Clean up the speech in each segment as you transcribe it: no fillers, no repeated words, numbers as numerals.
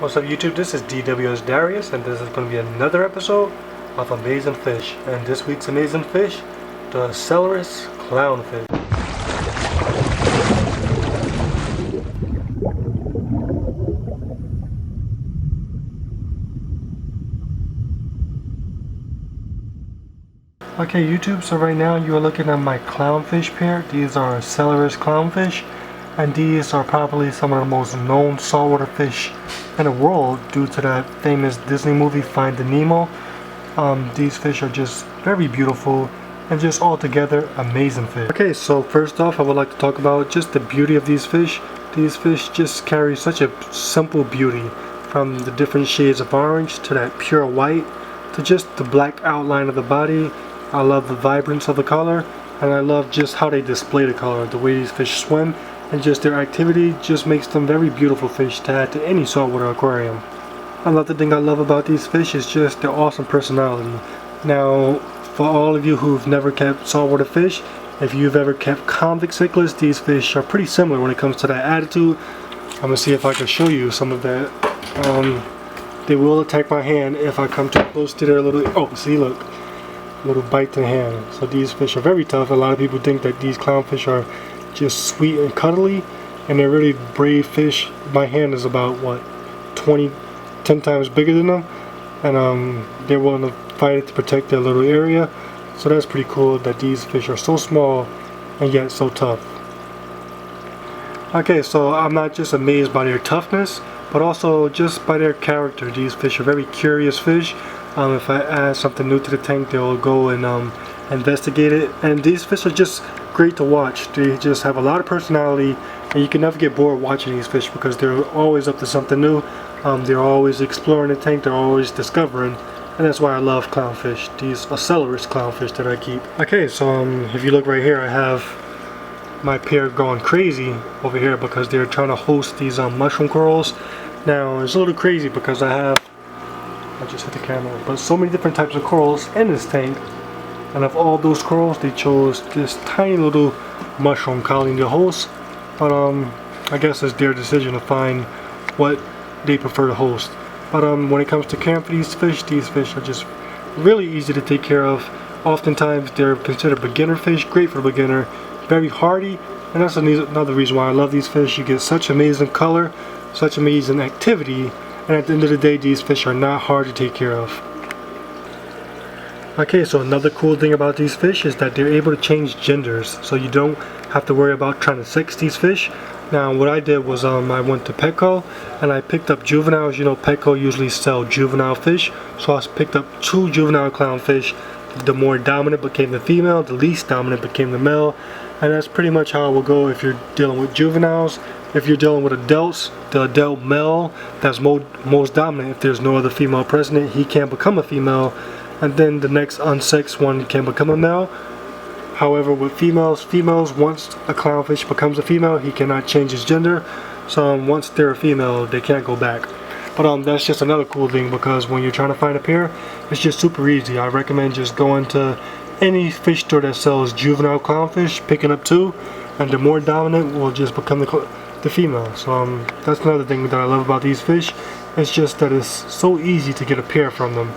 What's up YouTube, this is DWS Darius and this is going to be another episode of Amazing Fish. And this week's Amazing Fish, the Ocellaris Clown Fish. Okay YouTube, so right now you are looking at my clownfish pair. These are Ocellaris Clownfish, and these are probably some of the most known saltwater fish in the world due to that famous Disney movie Finding Nemo. These fish are just very beautiful and just altogether amazing fish. Okay, so first off I would like to talk about just the beauty of these fish. These fish just carry such a simple beauty, from the different shades of orange to that pure white to just the black outline of the body. I love the vibrance of the color, and I love just how they display the color. The way these fish swim and just their activity just makes them very beautiful fish to add to any saltwater aquarium. Another thing I love about these fish is just their awesome personality. Now, for all of you who've never kept saltwater fish, if you've ever kept convict cichlids, these fish are pretty similar when it comes to that attitude. I'm gonna see if I can show you some of that. They will attack my hand if I come too close to their little, oh see, look, little bite to the hand. So these fish are very tough. A lot of people think that these clownfish are just sweet and cuddly, and they're really brave fish. My hand is about what, 10 times bigger than them, and they're willing to fight it to protect their little area. So that's pretty cool that these fish are so small and yet so tough. Okay, so I'm not just amazed by their toughness, but also just by their character. These fish are very curious fish. If I add something new to the tank, they'll go and investigate it. And these fish are just great to watch. They just have a lot of personality, and you can never get bored watching these fish because they're always up to something new. They're always exploring the tank, they're always discovering, and that's why I love clownfish, these Ocellaris clownfish that I keep. Okay, so if you look right here, I have my pair going crazy over here because they're trying to host these mushroom corals. Now it's a little crazy because I just hit the camera, but so many different types of corals in this tank, and of all those corals they chose this tiny little mushroom colony to host. But I guess it's their decision to find what they prefer to host. But when it comes to caring for these fish are just really easy to take care of. Oftentimes they're considered beginner fish, great for the beginner, very hardy, and that's another reason why I love these fish. You get such amazing color, such amazing activity, and at the end of the day these fish are not hard to take care of. Okay, so another cool thing about these fish is that they're able to change genders, so you don't have to worry about trying to sex these fish. Now what I did was I went to Petco and I picked up juveniles. You know, Petco usually sell juvenile fish, so I picked up 2 juvenile clownfish. The more dominant became the female, the least dominant became the male, and that's pretty much how it will go if you're dealing with juveniles. If you're dealing with adults, the adult male that's most dominant, if there's no other female present, he can't become a female, and then the next unsexed one can become a male. However, with females, once a clownfish becomes a female, he cannot change his gender. So once they're a female, they can't go back. But that's just another cool thing, because when you're trying to find a pair, it's just super easy. I recommend just going to any fish store that sells juvenile clownfish, picking up 2, and the more dominant will just become the female. So that's another thing that I love about these fish. It's just that it's so easy to get a pair from them.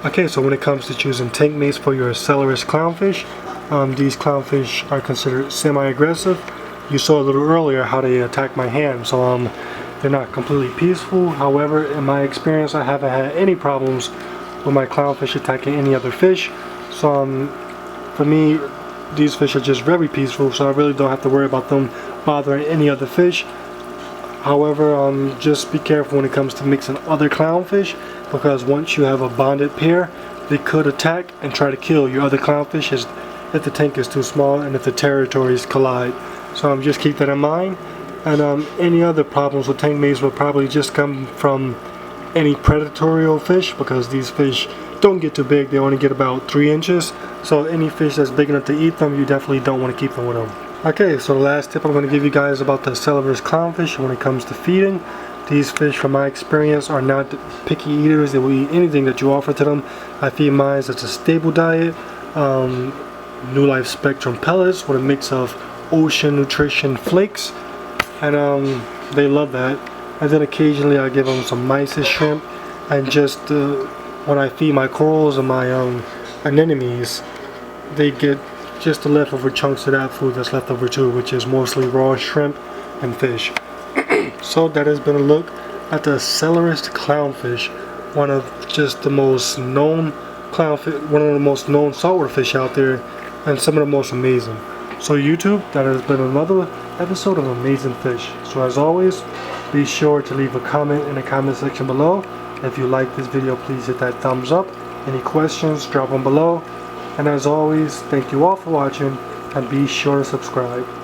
Okay, so when it comes to choosing tank mates for your Ocellaris clownfish, these clownfish are considered semi-aggressive. You saw a little earlier how they attack my hand, so they're not completely peaceful. However, in my experience, I haven't had any problems with my clownfish attacking any other fish. So for me, these fish are just very peaceful, so I really don't have to worry about them bothering any other fish. However, just be careful when it comes to mixing other clownfish, because once you have a bonded pair, they could attack and try to kill your other clownfish if the tank is too small and if the territories collide. So just keep that in mind. And any other problems with tank mates will probably just come from any predatory fish, because these fish don't get too big. They only get about 3 inches. So any fish that's big enough to eat them, you definitely don't want to keep them with them. Okay, so the last tip I'm going to give you guys about the Ocellaris clownfish when it comes to feeding. These fish, from my experience, are not picky eaters. They will eat anything that you offer to them. I feed mine as a stable diet. New Life Spectrum pellets with a mix of Ocean Nutrition flakes, and they love that. and then occasionally I give them some mysis shrimp, and just when I feed my corals and my anemones, they get just the leftover chunks of that food that's left over too, which is mostly raw shrimp and fish. So that has been a look at the Ocellaris clownfish, one of just the most known clownfish, one of the most known saltwater fish out there, and some of the most amazing. So YouTube, that has been another episode of Amazing Fish. So as always, be sure to leave a comment in the comment section below. If you like this video, please hit that thumbs up. Any questions, drop them below. And as always, thank you all for watching, and be sure to subscribe.